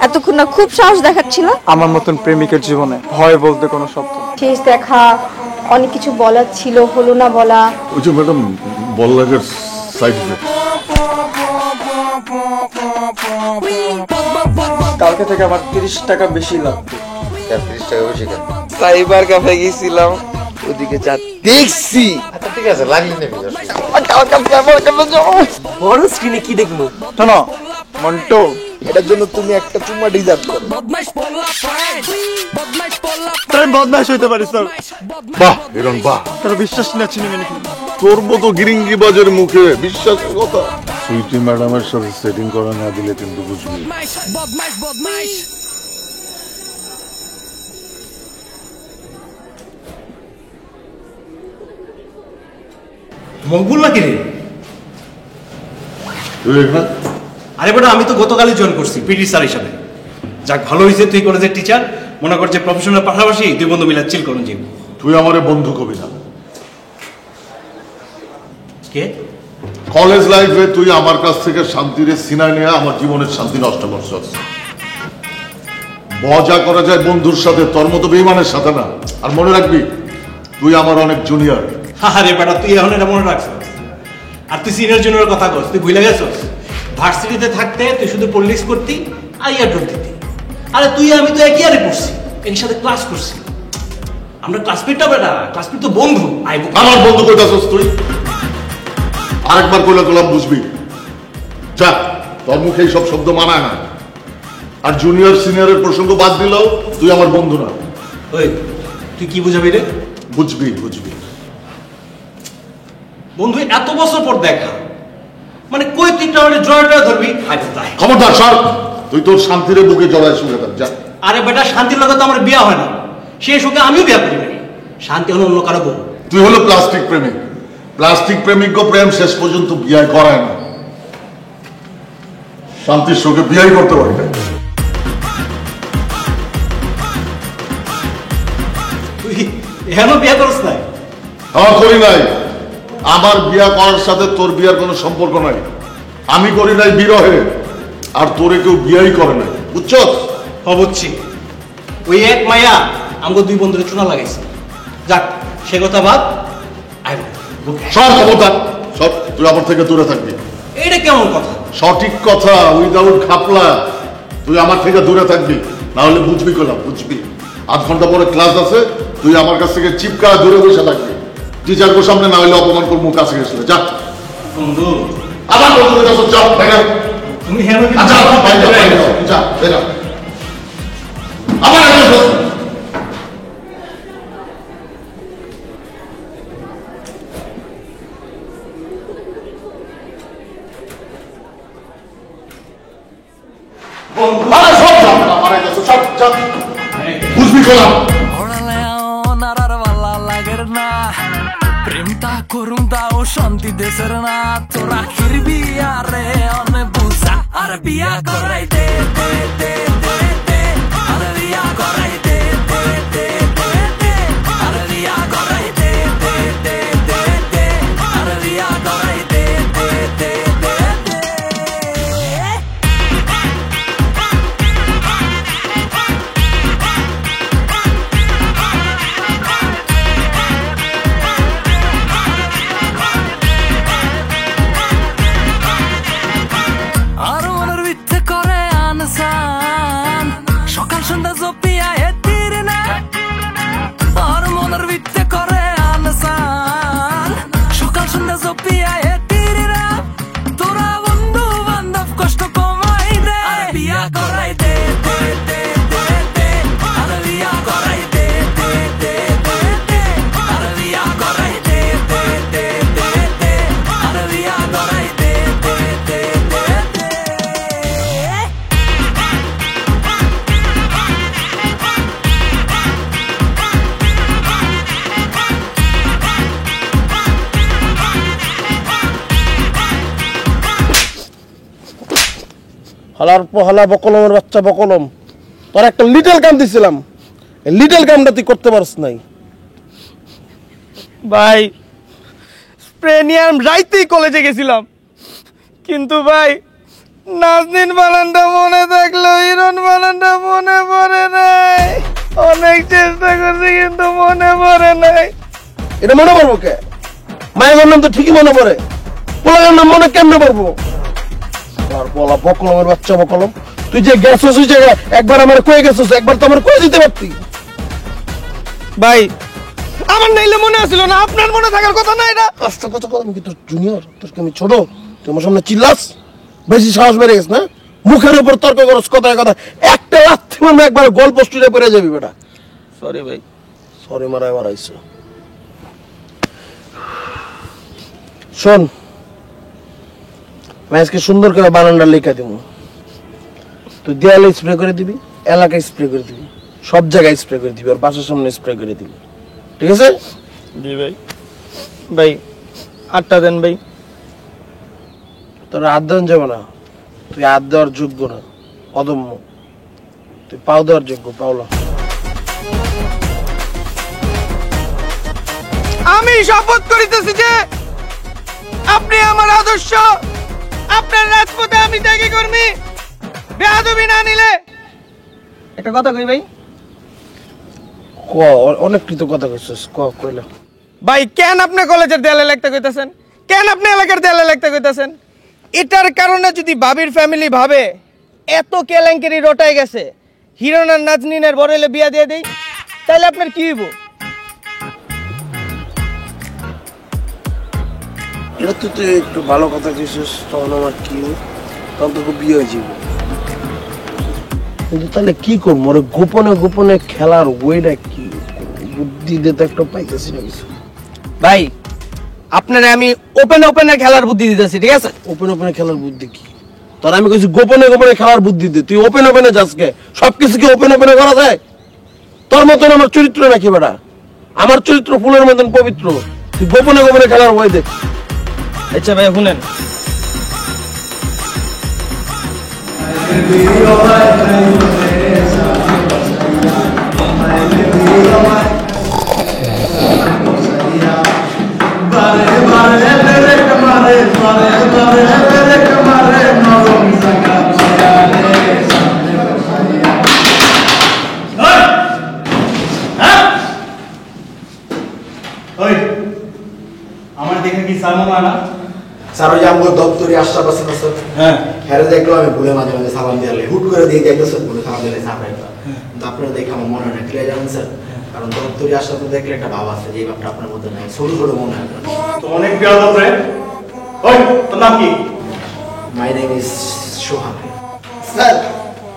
এতক্ষণ না খুব সাহস দেখাচ্ছিল। আমার মতন প্রেমিকের জীবনে ভয় বলতে কোনো শব্দ নেই। শেষ দেখা, অনেক কিছু বলার ছিল, হলো না বলা। ওই যে ম্যাডাম বললাগের সাইড ইফেক্ট। কালকে থেকে আবার 30 টাকা বেশি লাগবে। 30 টাকা বেশি কেন? সাইবার ক্যাফে গেছিলাম, ওদিকে যা দেখছি। আচ্ছা ঠিক আছে, লাগলি নেবি। বড় স্ক্রিনে কি দেখবো? শোনো মন্টু, এটার জন্য তুমি একটা চুম্মা ডিজার্ভ করো। তাই বদমাশ হইতে পারিস তোর। বাহ হিরণ বাহ, তোর বিশ্বাস না চিনি নাকি? তোর মতো গিরিঙ্গি বাজের মুখে বিশ্বাসের কথা। সুইটি ম্যাডামের সাথে সেটিং করা না দিলে কিন্তু বুঝবি। মকবুল নাকি রে? আরে বেটা, আমি তো গতকালই জয়েন করছি পিটি স্যার হিসাবে। যাক ভালো হয়েছে, তুই কলেজের টিচার, মনে করছে প্রফেশনাল পাশাপাশি দুই বন্ধু মিলে চিল করুন জীব। তুই আমারে বন্ধু কবি না। কে? কলেজ লাইফে তুই আমার কাছ থেকে শান্তির সিনাই নিয়ে আমার জীবনের শান্তি নষ্ট করছস। মজা করা যায় বন্ধুর সাথে, তোর মতো বেঈমানের সাথে না। আর মনে রাখবি তুই আমার অনেক জুনিয়র। আরে বেটা, তুই এখন এটা মনে রাখছিস? আর তুই সিনিয়র জুনিয়র কথা কস, তুই ভুলে গেছস? ভার্সিটিতে থাকতে তুই শুধু পলিটিক্স করতি আর ইয়ারড্রপ দিতি। আরে তুই আমি তো একই ইয়ারে পড়ছি, এর সাথে ক্লাস করছি আমরা। ক্লাসমেটটা বেটা, ক্লাসমেট তো বন্ধু। আমার বন্ধু কইতাছস তুই? আরেকবার কইলে তোলাম বুঝবি। যা, তোর মুখে এই সব শব্দ মানায় না। আর জুনিয়র সিনিয়রের প্রসঙ্গ বাদ দিলেও তুই আমার বন্ধু না। ওই তুই কি বুঝাবি রে? বুঝবি বুঝবি। বন্ধু এত বছর পর দেখা, মানে কই তুই টাওয়ারে জয়টা ধরবি? খবরদার সর, তুই তোর শান্তির বুকে জড়ায় শুয়ে থাক যা। আরে বেটা, শান্তির লগে তো আমার বিয়া হয় না, সেই সঙ্গে আমিও বিয়া করি নাই। শান্তি হলো অন্য কারো বউ। তুই হলো প্লাস্টিক প্রেমিক। প্লাস্টিক প্রেমিক প্রেম শেষ পর্যন্ত বিয়ে করায় না। শান্তির সঙ্গে বিয়াই করতে পারি না। তুই এখনো বিয়া করছ নাই? আমার করি নাই। আমার বিয়া করার সাথে তোর বিয়ার কোনো সম্পর্ক নাই। আমি করি নাই বিরহে, আর তোরে কেউ বিয়াই করে নাই, বুঝছস? বুঝছি। ওই এক মায়া আমাকে দুই বন্ধুরে চুনা লাগাইছে। যাক, সে কথা বাদ। সব ক্ষমতা সব, তুই আমার থেকে দূরে থাকবি। এইটা কেমন কথা? সঠিক কথা, উইদাউট খাপলা। তুই আমার থেকে দূরে থাকবি, না হলে বুঝবি কলাম, বুঝবি। 8 ঘন্টা পরে ক্লাস আছে, তুই আমার কাছ থেকে চিপকা দূরে বসে থাকবি। টিচারকে সামনে না হলে অপমান করবো, কাছে গেছিল। যা বন্ধু, আবার বন্ধু যা বেরা। তুমি যা বেরা। আবার বুঝবি কলাম। প্রেমটা করুন তাও শান্তি দেশের না, তোরা খিরবি আরে অনে বুঝা আর বিয়া করাই দে দে দে দে দে, আরে বিয়া করাই দে দে দে দে দে, আরে বিয়া করাই দে দে দে দে দে, আরে বিয়া করাই দে দে দে দে দে। আর মনের ভিত্তে করে আনসান, সকাল সন্ধ্যা জপিয়া হেতির না। আর মনের ভিত্তে করে আনসান, সকাল সন্ধ্যা জপিয়া হেতির না। তোরা বন্ধু বান্ধব কষ্ট কমাই দে, আর বিয়া করাই দে দে দে দে দে, আর বিয়া করাই দে দে দে দে দে, আর বিয়া করাই দে দে দে দে দে, আর বিয়া করাই দে দে দে দে দে। হালার পহালা বকলমের বাচ্চা বকলম, তোর একটা লিটল কাম দিছিলাম, লিটল কামটা তুই করতে পারস নাই। ভাই স্প্রে নিয়ে আমি রাইতেই কলেজে গেছিলাম, কিন্তু ভাই নাজনীন বানানটা মনে থাকলো হিরণ বানানটা মনে পড়ে নাই। অনেক চেষ্টা করছি কিন্তু মনে পড়ে নাই। এটা মনে পড়বো কে? মায়ের নাম তো ঠিকই মনে পড়ে, পোলার নাম মনে কেমনে পড়বো? আর বলা বকলমের বাচ্চা বকলম, তুই যে গেছিস ওই জায়গায় একবার আমার কয়ে গেছিস, একবার তো আমার কয়ে দিতে পারতি। ভাই আমার নাইলে মনে আছিল না, আপনার মনে থাকার কথা না। এটা আস্তে কথা কম, কি তোর জুনিয়র, তোর কি আমি ছোট? তুই আমার সামনে চিল্লাস, বেশি সাহস বেড়ে গেছ না? মুখের উপর তর্ক করস, কথায় কথা একটা লাথি মারলে একবার গল্প স্টুডিও পড়ে যাবি বেটা। সরি ভাই, সরি মারাই মারাইছো। শোন, আমি আজকে সুন্দর করে বানানটা লেখা দিব। তুই দেয়ালে স্প্রে করে দিবি, এলাকায় স্প্রে করে দিবি, সব জায়গায় স্প্রে করে দিবি, আর বাসার সামনে স্প্রে করে দিবি, ঠিক আছে? জি ভাই। ভাই 8টা দেন ভাই। তোর হাত দেওয়ান যাবে না, তুই হাত দেওয়ার যোগ্য না, অদম্য। তুই পাও দেওয়ার যোগ্য, পাওলা। আমি শপথ করিতেছি যে আপনি আমার আদর্শ, আপনার রাজপথে আমি ত্যাগী কর্মী। বেয়াদবি না নিলে একটা কথা কই ভাই। অনেক কিছু কথা কইছিস, কইলা ভাই। কেন আপনি কলেজের দেয়ালে লিখতে কইতাছেন? কেন আপনি এলাকার দেয়ালে লিখতে কইতাছেন? এটার কারণে যদি বাবির ফ্যামিলি ভাবে এত কেলেঙ্কারি রটাই গেছে, হিরণ আর নাজনীনের বড় হলে বিয়া দিয়ে দেই, তাহলে আপনার কি হইব? এটা তুই একটু ভালো কথা কইছিস, তখন আমার কি তখন তো বিয়ে হয়ে যাবে। কিন্তু তাহলে কি করবো? গোপনে গোপনে খেলার ওয়েটা কি? বুদ্ধি দিতে একটা পাইতেছি না কিছু। ভাই আপনারে আমি ওপেনে ওপেনে খেলার বুদ্ধি দিতেছি, ঠিক আছে? ওপেন ওপেনে খেলার বুদ্ধি কি? তোর আমি কইছি গোপনে গোপনে খেলার বুদ্ধি দে, তুই ওপেন ওপেনে যাস কে? সবকিছু কি ওপেন ওপেনে করা যায়? তোর মতন আমার চরিত্র নাকি বেটা? আমার চরিত্র ফুলের মতন পবিত্র, তুই গোপনে গোপনে খেলার ওই দেখ। আচ্ছা ভাই শুনেন, আমার দেখে কি সালমান আনা? স্যার ওই যে আমার দপ্তরি আশরাফ আছে না স্যার, হ্যাঁ হ্যারে দেখলো আমি ভুলে মাঝে মাঝে সাবান দিয়ালে হুট করে দিয়ে দেখতেছেন ভুলে সাবান দিলে সাবরাইবা। কিন্তু আপনারা দেখে আমার মনে হয় না, ক্লিয়ার জানেন স্যার? কারণ দপ্তরি আশরাফ দেখলে একটা ভাব আছে, যে ভাবটা আপনার মধ্যে নাই, ছোট ছোট মনে হয়। তো অনেক বিয়াদব রে। ওই তোর নাম কি? My name is Sohan sir.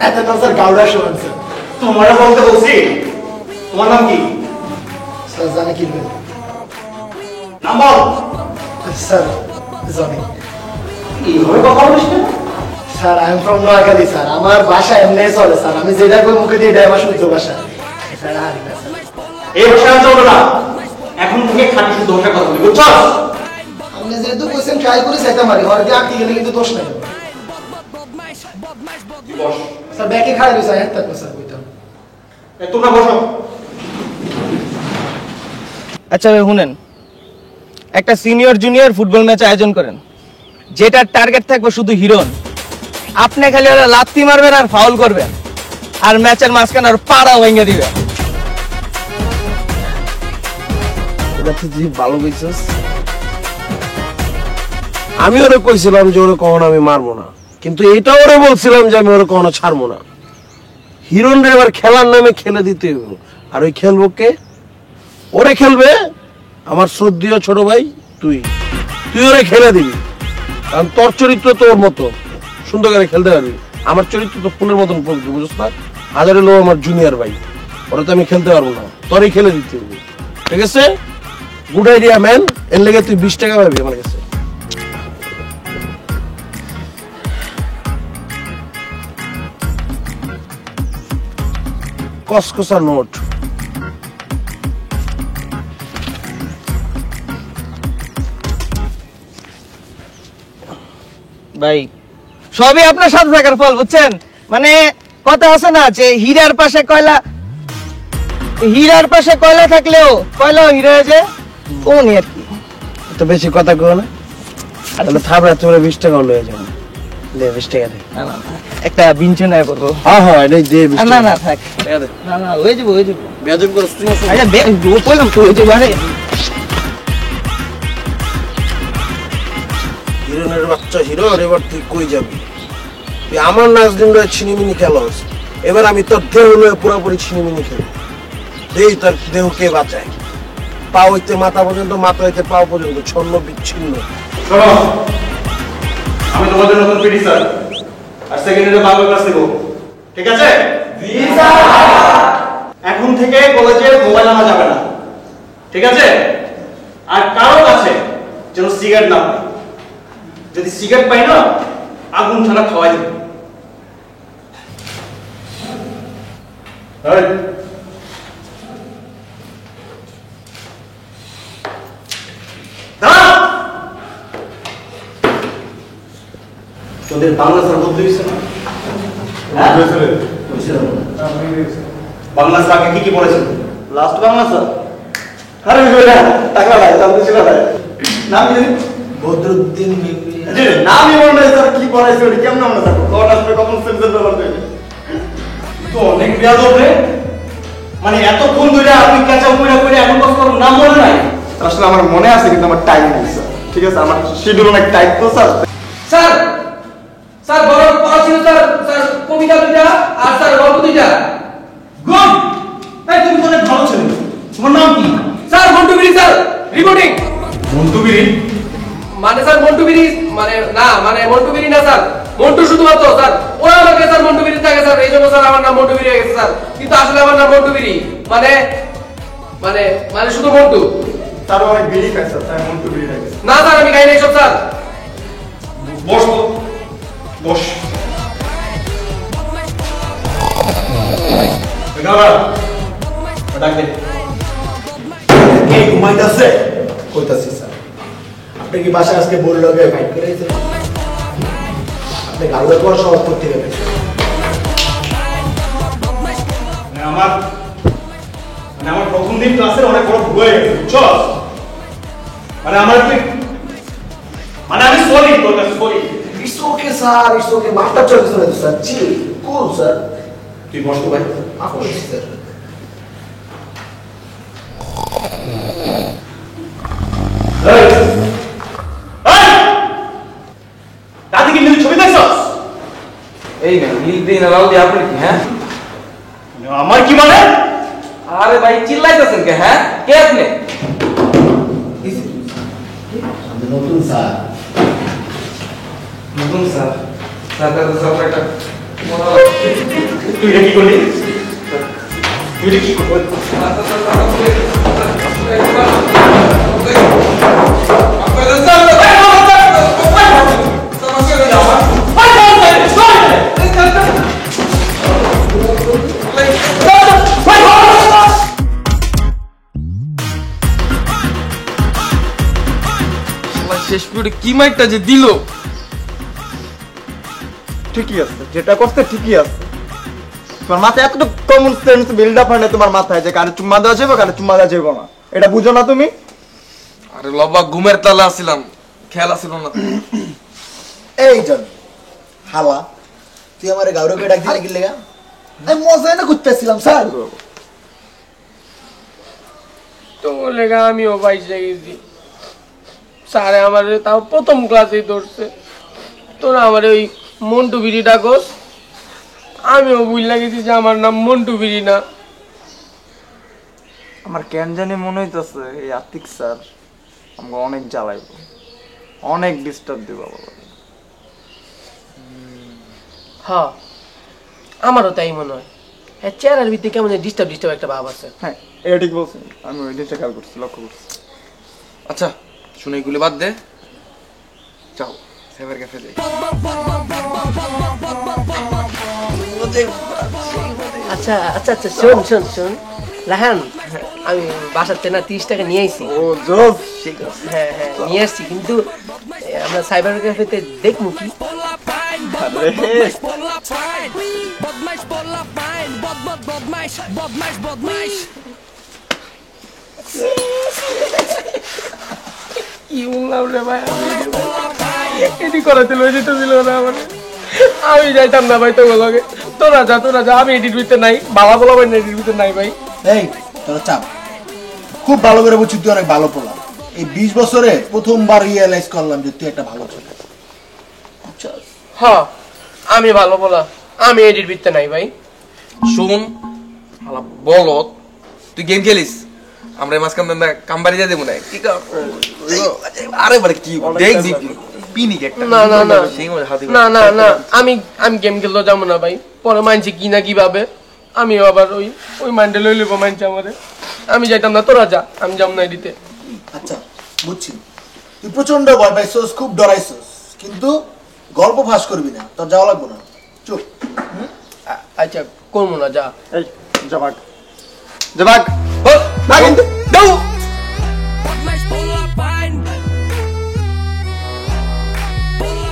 এত নাম স্যার গাউডা সোহান স্যার। তোমার বলতে বলছি, তোমার নাম কি? স্যার জানে কি নাম বল। Sir Johnny. এইভাবে কথা বলিস না sir. I am from Noakhali sir. আমার ভাষা এমনি চলে স্যার, আমি যেটা কই মুখে দিয়ে এটা আমার শুদ্ধ ভাষা স্যার। আর না স্যার, এই ভাষা চলবে না, এখন মুখে খাঁটি শুদ্ধ ভাষা কথা বলি, বুঝছস? আপনি যেহেতু কোশ্চেন ট্রাই করে চাইতে পারি, আর দিয়ে আটকে গেলে কিন্তু দোষ নাই স্যার। ব্যাকে খাড়া রয়েছে, হ্যাঁ থাকবো স্যার, বুঝতাম। তোমরা বসো। আচ্ছা ভাই শুনেন, একটা সিনিয়র জুনিয়র ফুটবল ম্যাচ আয়োজন করেন, যেটার টার্গেট থাকবে শুধু হিরণ। আপনি খালি ওরা লাথি মারবেন আর ফাউল করবেন, আর ম্যাচের মাঝখানে আর পাড়া ভেঙে দিবেন। এটা তুই ভালো কইছিস। আমি ওরে কইছিলাম যে ওরে কখনো আমি মারবো না, কিন্তু এটা ওরে বলছিলাম যে আমি ওরে কখনো ছাড়বো না। হিরণ রে এবার খেলার নামে খেলে দিতে হবে, আর ওই খেলবো কে? ওরে খেলবে আমার শ্রদ্ধেয় ছোট ভাই তুই। তুই ওরে খেলে দিবি, কারণ তোর চরিত্র তোর মতো সুন্দর করে খেলতে পারবি। আমার চরিত্র তো ফুলের মতন পবিত্র, বুঝছ না? হাজারে লো আমার জুনিয়র ভাই, ওরা তো আমি খেলতে পারবো না, তোরই খেলে দিতে হবে, ঠিক আছে? Good idea man. এর লেগে তুই 20 টাকা পাবি আমার কাছে। কসকসা নোট। ভাই সবই আপনার সাথে থাকার ফল, বুঝছেন? মানে কথা আছে না যে হীরার পাশে কয়লা, হীরার পাশে কয়লা থাকলেও কয়লাও হীরা হয়ে যায়, ওনি আর কি। তো বেশি কথা কও না, তাহলে থাবড়া তোমরা 20 টাকা লয়ে যাবে। দে 20 টাকা দে একটা বিঞ্চনায় করবো হ্যাঁ হ্যাঁ এটাই দে 20 টাকা না না থাক টাকা দে না না হয়ে যাবো বেয়াদব করছ তুই আচ্ছা বললাম তো হয়ে যাবো আরে হিরোনের বাচ্চা হিরো এবার তুই কই যাবি তুই আমার নাজদিন রে ছিনিমিনি খেলোস এবার আমি তোর দেহ লয়ে পুরোপুরি ছিনিমিনি খেলি দেই তোর দেহকে বাঁচায় পা হইতে মাথা পর্যন্ত মাথা হইতে পা পর্যন্ত ছন্ন বিচ্ছিন্ন শোনো আমি তোমাদের নতুন পিডি স্যার আর সেকেন্ডারি বাংলা ক্লাস দেব ঠিক আছে জি স্যার এখন থেকে কলেজে মোবাইল আনা যাবে না ঠিক আছে আর কারো কাছে যেন সিগারেট না পাই যদি সিগারেট পাই না আগুন ছাড়া খাওয়াই যাবে তোদের বাংলা স্যার বলতে হয়েছে না বাংলা স্যার আগে কি পড়েছেন লাস্ট বাংলা স্যার আরে টাকা নাই জানতে ছিল না নাম কি বদরুদ্দিন নামই মনে নাই স্যার কি পড়াইছে ওটা কেমন নাম স্যার কোন আসবে কখন সেন্সর ব্যবহার করবে তো অনেক বেয়াদব রে মানে এতক্ষণ ধরে আপনি কাঁচা করে এখন কষ্ট নাম মনে নাই আসলে আমার মনে আছে কিন্তু আমার টাইম নেই স্যার ঠিক আছে আমার শিডিউল অনেক টাইট তো স্যার স্যার স্যার বড় পড়া ছিল স্যার স্যার কবিতা দুইটা আর স্যার গল্প দুইটা গুড এই তুমি তো অনেক ভালো ছেলে তোমার নাম কি স্যার মন্টু বিড়ি স্যার রিপোর্টিং মন্টু বিড়ি মানে স্যার মন্টু বিড়ি মানে না মানে মন্টু বিড়ি না স্যার মন্টু শুধুমাত্র স্যার ওরা আমাকে স্যার মন্টু বিড়ি থাকে স্যার এই জন্য স্যার আমার নাম মন্টু বিড়ি হয়ে গেছে স্যার কিন্তু আসলে আমার নাম মন্টু বিড়ি মানে মানে মানে শুধু মন্টু তার অনেক বিড়ি খায় স্যার তাই মন্টু বিড়ি লাগে না স্যার আমি খাই নাই সব স্যার বস বস ডাক দে এই ঘুমাইতাছে কইতাছি স্যার আপনি কি বাসায় আজকে বল লগে ফাইট করেছেন আপনি গালুয়া কোয়ার সব করতে গেলেন আমার প্রথম দিন ক্লাসের অনেক বড় ভুল হয়ে গেছে বুঝছো মানে আমার কি মানে আমি সরি তোর কাছে sorry it's okay sir it's okay মাথা চলছে না স্যার চিল কুল স্যার তুই বস তো ভাই আপনি স্যার দাদি কি ছবি দেখছস এই না লিখ দেই না লাল দি আপনি কি হ্যাঁ আমার কি মানে আরে ভাই চিল্লাইতেছেন কে হ্যাঁ কে আপনি আমি নতুন স্যার নতুন স্যার স্যার একটা তুই এটা কি করলি তুই এটা কি করলি শেষ পিরিয়ডে কি মাইকটা যে দিল ঠিকই আছে যেটা করতে ঠিকই আছে তোমার মাথায় এত কমন সেন্স বিল্ড আপ হয় না তোমার মাথায় যে কারে চুম্মা দেওয়া যাবে কারে চুম্মা দেওয়া যাবে না এটা বুঝো না তুমি আরে লবা ঘুমের তালে আসছিলাম খেয়াল আসছিল না এই জন হালা তুই আমারে গাউরকে ডাক দিলি কি লাগা আমি মজা না করতেছিলাম স্যার তো লেগা আমিও বাইসে গেছি স্যারে আমার তাও প্রথম ক্লাসেই ধরছে তোরা আমার ওই মন্টু বিড়ি ডাকস আমিও বুঝলা গেছি যে আমার নাম মন্টু বিড়ি না আমার কেন জানি মনে হইতেছে এই আতিক স্যার আমাকে অনেক জ্বালাইব অনেক ডিস্টার্ব দিব বাবা হ্যাঁ আমারও তাই মনে হয় হ্যাঁ চেহারার ভিত্তি কেমন ডিস্টার্ব একটা ভাব আছে হ্যাঁ এটা ঠিক বলছেন আমি ওই জিনিসটা খেয়াল করছি লক্ষ্য করছি আচ্ছা শুনে এগুলি বাদ দে যাও সাইবার ক্যাফে যাই আচ্ছা আচ্ছা আচ্ছা শোন শোন শোন রাহান আমি বাসাতে না 30 টাকা নিয়ে আইছি ও জোস হ্যাঁ হ্যাঁ নিয়ে আসছি কিন্তু আমরা সাইবার ক্যাফেতে দেখবো কি কি বললাম রে ভাই এটি করাতে লয়ে যেতে দিল না আমার আমি যাইতাম না ভাই তোমার লগে। তোরা যা, আমি এডিট ভিতরে নাই, বাবা বলা ভাই এডিট ভিতরে নাই ভাই। এই তোরা চাপ, খুব ভালো করে বুঝছি তুই অনেক ভালো পোলা। এই 20 বছরে প্রথমবার রিয়েলাইজ করলাম যে তুই একটা ভালো ছেলে। আচ্ছা হ্যাঁ আমি ভালো বলা, আমি এডিট ভিতরে নাই ভাই। শুন শালা বলত, তুই গেম খেলিস, আমরা মাঝখান কামবাড়ি দিয়ে দেবো না কি আরে বারে কি দেখছি পিনিক একটা না আমি গেম খেলতে যাবো না ভাই। পরে মানছি কি না কিভাবে, আমি আবার ওই মাইন্ডে লই লইব মানছি আমারে। আমি যাইতাম না, তোরা যা, আমি যাম না এডিতে। আচ্ছা বুঝছি, তুই প্রচন্ড ভয় পাইছস, খুব ডরাইছস, কিন্তু গল্প ফাঁস করবি না, তোর যাওয়া লাগবে না, চুপ। আচ্ছা করবো না, যা। এই জবাক জবাক না কিন্তু দাও।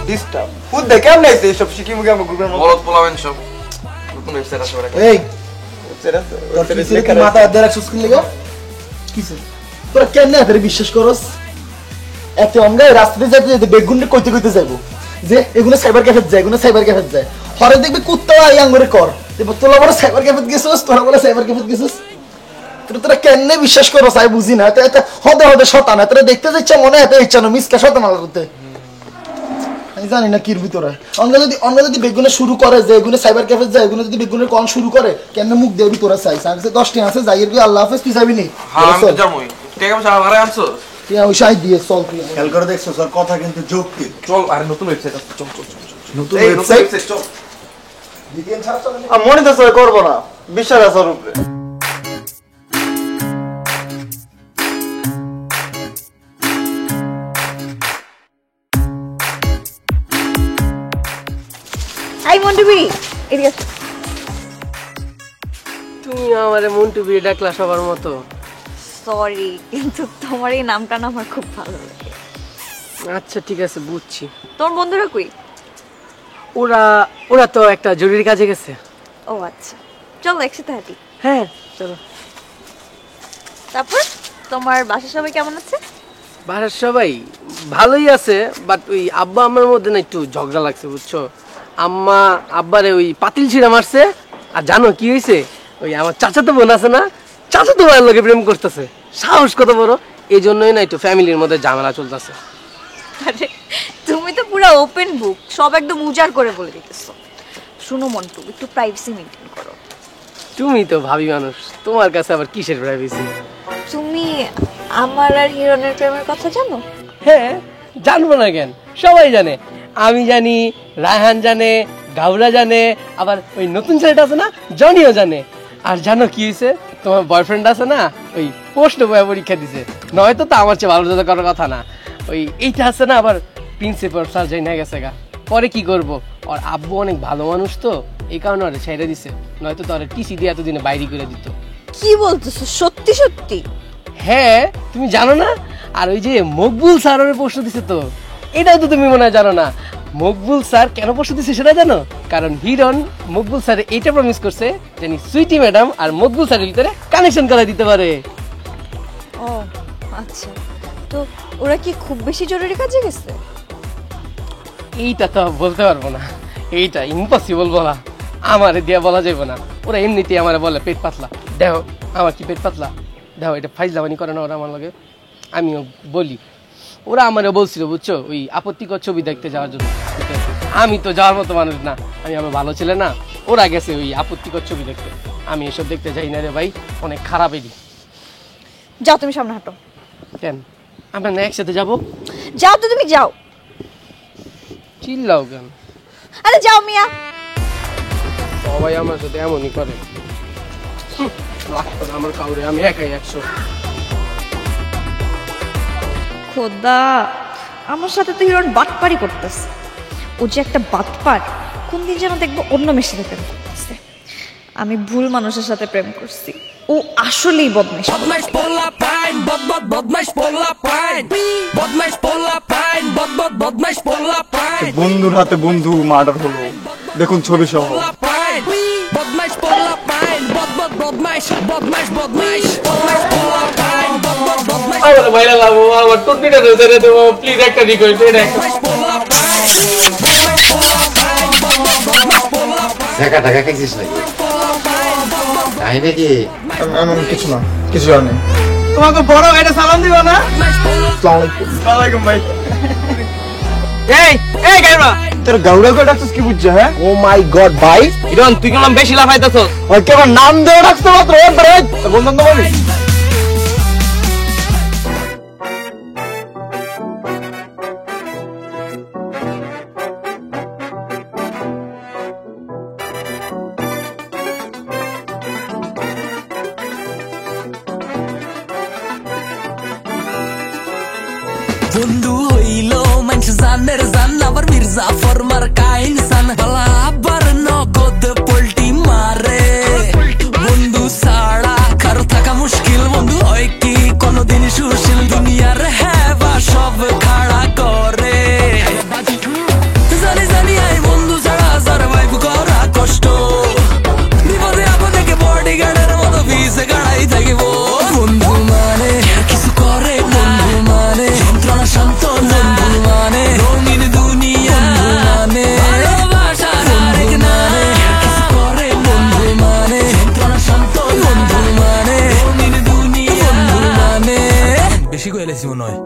ডিস্টার্ব খুদ দেখে আমি এসে সব শিখি মুখে আমার গ্রুপের মধ্যে বলত পোলাবেন সব নতুন ওয়েবসাইট আসবে এই তোর কিসের কি মাথা আদে রাখছস কি লাগা? কিসের তোরা কেমনে এত বিশ্বাস করস? এত অঙ্গায় রাস্তাতে যেতে যেতে বেগুনটা কইতে কইতে যাইবো যে এগুলো সাইবার ক্যাফে যায়, এগুলো সাইবার ক্যাফে যায়। হরে দেখবি কুত্তা আই আঙ্গুরে কর, দেখবো তোলা বড় সাইবার ক্যাফে গেছস, তোরা বলে সাইবার ক্যাফে গেছস। তোরা কেমনে বিশ্বাস করস আই বুঝি না। এত হদে শতান, তোরা দেখতে যাচ্ছে মনে এত ইচ্ছা না মিসকা শতান আলাদা। আমি জানি না কির ভিতরে অঙ্গ যদি বেগুনে শুরু করে যে এগুলো সাইবার ক্যাফে যায়, এগুলো যদি বেগুনের কল শুরু করে কেমনে মুখ দেবি তোরা চাইছ? আমি 10টি আছে যাইয়ের কি আল্লাহ হাফেজ, তুই যাবি নি? হ্যাঁ আমি তো যাবই, ঠিক আছে সারা ভাড়া আনছো তুই ওই সাই দিয়ে চল, তুই খেয়াল করে দেখছো স্যার কথা কিন্তু যৌক্তিক। চল আরে নতুন ওয়েবসাইট আছে, চল নতুন ওয়েবসাইট চল। ভিডিও ছাড়া চল। আমি মনে তো করবো না, বিশ্বাস আছে ওর উপরে। আই মন্টু বিড়ি এদিকে। তুমি আমারে মন্টু বিড়ি ডাকলা সবার মতো। সরি, কিন্তু তোমার এই নামটা না আমার খুব ভালো লাগে। আচ্ছা ঠিক আছে বুঝছি। তোর বন্ধুরা কই? ওরা তো একটা জরুরি কাজে গেছে। ও আচ্ছা, চলো একসাথে হাঁটি। হ্যাঁ চলো। তারপর তোমার বাসার সবাই কেমন আছে? বাসার সবাই ভালোই আছে, বাট ওই আব্বা আমার মধ্যে না একটু ঝগড়া লাগছে বুঝছো। আব্বারে ওই পাতিল ছিঁড়া মারছে। আর জানো কি হয়েছে, ওই আমার চাচাতো বোন আছে না, চাচাতো ভাইয়ের লোকে প্রেম করতেছে। সাহস কত বড়! এই জন্যই না একটু ফ্যামিলির মধ্যে ঝামেলা চলতেছে। আরে তুমি তো পুরো ওপেন বুক, সব একদম উজাড় করে বলে দিতেছো। শুনো মন্টু, একটু প্রাইভেসি মেইনটেইন করো। তুমি তো ভাবি মানুষ, তোমার কাছে আবার কিসের প্রাইভেসি? তুমি আমার আর হিরনের প্রেমের কথা জানো? হ্যাঁ জানবো না কেন, সবাই জানে। আমি জানি, রায়হান জানে, গাউরা জানে, আবার ওই নতুন ছেলেটা আছে না জনিও জানে। আর জানো কি হয়েছে, তোমার বয়ফ্রেন্ড আছে না ওই পোস্ট বয় পরীক্ষা দিছে। নয়তো তো আমার চেয়ে ভালো রেজাল্ট করার কথা না। ওই এইটা আছে না আবার প্রিন্সিপাল স্যার যাই না গেছে গা। পরে কি করব, আর আব্বু অনেক ভালো মানুষ তো এই কারণে ওরা ছেড়ে দিছে, নয়তো তো ওরা টিসি দিয়ে এতদিনে বাইরে করে দিত। কি বলতেছো, সত্যি সত্যি? হ্যাঁ তুমি জানো না? আর ওই যে মকবুল স্যারের প্রশ্ন দিছে তো, এটাও তো তুমি মনে হয় জানো না। মকবুল স্যার কেন প্রশ্ন দিছে সেটা জানো? কারণ হিরন মকবুল স্যার এইটা প্রমিস করছে জানি সুইটি ম্যাডাম আর মকবুল স্যারের ভিতরে কানেকশন করে দিতে পারে। ও আচ্ছা, তো ওরা কি খুব বেশি জরুরি কাজে গেছে? এইটা তো বলতে পারবো না, এইটা ইম্পসিবল বলা, আমারে দিয়া বলা যাবে না। ওরা এমনিতেই আমারে বলে পেট পাতলা। দেখো আমার কি পেট পাতলা? দেখো এটা ফাইজলামানি করে না ওরা আমার লগে। আমিও বলি, ওরা আমারও বলছিল বুঝছো ওই আপত্তিকর ছবি দেখতে যাওয়ার জন্য। আমি তো যাওয়ার মতো মানুষ না, আমি আমার ভালো ছেলে না। ওরা গেছে ওই আপত্তিকর ছবি দেখতে, আমি এসব দেখতে যাই না রে ভাই, অনেক খারাপ এডি। যাও তুমি সামনে হাঁটো। কেন আমরা না একসাথে যাবো? যাও তো, তুমি যাও। চিল্লাও কেন? আরে যাও মিয়া। সবাই আমার সাথে এমনই করে, লাগতো না আমার কাউরে, আমি একাই 100। খোদা, আমার সাথে তো হিরণ বাটপারি করতেছে। ও যে একটা বাটপার, কোন দিন যেন দেখবো অন্য মেয়ের সাথে প্রেম করতেছে। আমি ভুল মানুষের সাথে প্রেম করছি, ও আসলেই বদমাইশ। বদমাইশ পোলা পাইন, বদমাইশ পোলা পাইন, বদমাইশ পোলা পাইন, বদমাইশ পোলা পাইন। বন্ধুর হাতে বন্ধু মার্ডার হলো, দেখুন ছবি সহ। বদমাইশ পোলা পাইন, বদমাইশ বদমাইশ বদমাইশ পোলা পাইন, বদমাইশ। আমার ভাইরা লাগবো, আমার টুটনিটা ধরে দেবো প্লিজ, একটা রিকোয়েস্ট, এটা একটা। পোলা পাইন, বদমাইশ পোলা পাইন, দেখা টাকা খাইছিস নাকি তাই নাকি এমন কিছু না কিছু জানি তোমাকে বড় ভাইটা সালাম দিবা না আসসালামু ভাই এই এই গাইরা তোর গাউরা করে ডাকছিস কি বুঝছ হ্যাঁ ও মাই গড ভাই ইরন তুই কেমন বেশি লাফাইতাছস ওই কেবল নাম দেও ডাকছ মাত্র ওর ভাই বন্ধন তো বলি বন্ধু হইল মানুষ জানের জান আবার মির্জা ফরমার কাইন সান বালা আবার নগদ পোল্টি মারে বন্ধু ছাড়া কারো থাকা মুশকিল বন্ধু হয় কি কোনদিন সুশীল দুনিয়ার হেবা সব খাড়া করে জানি জানি আই বন্ধু ছাড়া সারভাইভ করা কষ্ট বিপদে আপদে কে বডিগার্ডের মতো ভিসে গাড়াই থাকিব বন্ধু মানে কিছু করে বন্ধু মানে যন্ত্রণা শান্ত বন্ধু মানে রঙিন দুনিয়া মানে ভালোবাসার আরেক নামে কিছু করে বন্ধু মানে যন্ত্রণা শান্ত বন্ধু মানে রঙিন দুনিয়া বন্ধু মানে বেশি কইলেছি মনে হয়।